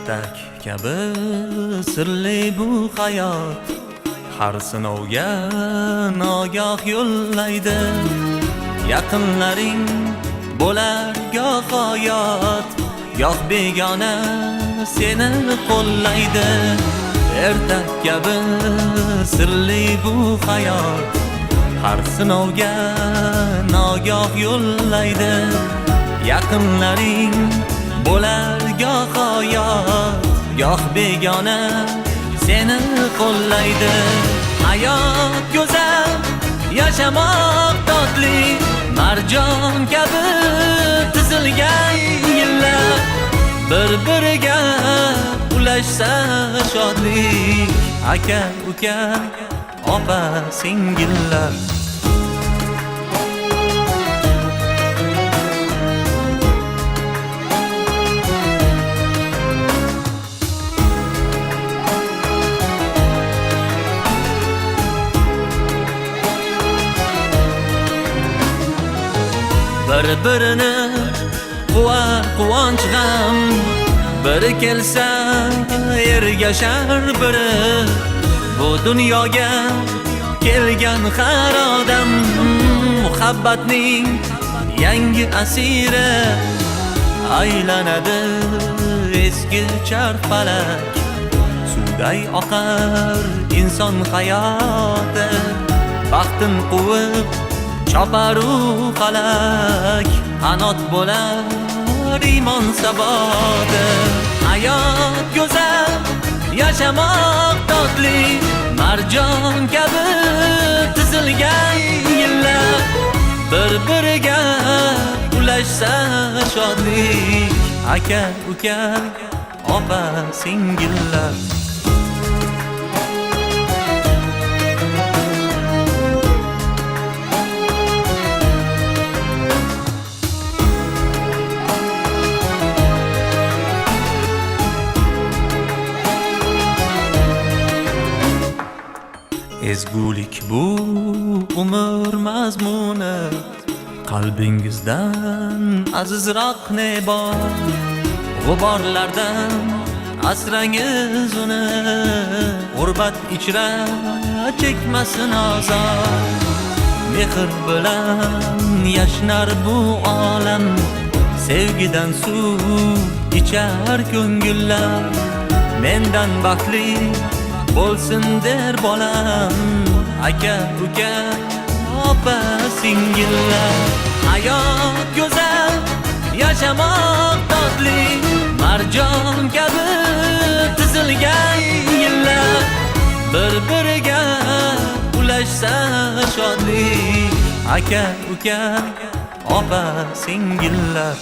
Ertak kabi sirli bu hayot, har sinovga nogoh yo'llaydi. Yaqinlaring bo'lar goh oyot, goh begona seni qo'llaydi. Ertak kabi sirli bu hayot, har sinovga nogoh yo'llaydi. Yaqinlaring bo'lar goh oyot, goh begona seni qo'llaydi. Hayot go'zal, yashamoq totli, marjon kabi tizilgan yillar, bir-biriga ulashsa shodlik. Aka, uka, opa, singillar. Bir-birini quvonch g'am, biri kelsa ergashar biri. Bu dunyoga kelgan har odam muhabbatning yangi asiri. Aylanadi eski charxpalak, suvday oqar inson hayoti. Baxtin quvib choparu falak, qanot bo'lar iymon saboti. Hayot go'zal, yashamoq totli, marjon kabi tizilgan yillar, bir-biriga ulashsa shodlik. Aka, uka, opa, singillar. Ezgulik bu umr mazmuni, qalbingizdan azizroq ne bor? G'uborlardan asrangiz uni, g'urbat ichra chekmasin azor. Mehr bilan yashnar bu olam, sevgidan suv ichar ko'ngillar. Mendan baxtli bo'lsin der bolam, aka, uka, opa, singillar. Hayot go'zal, yashamoq totli, marjon kabi tizilgan yillar, bir-biriga ulashsa shodlik. Aka, uka, opa, singillar.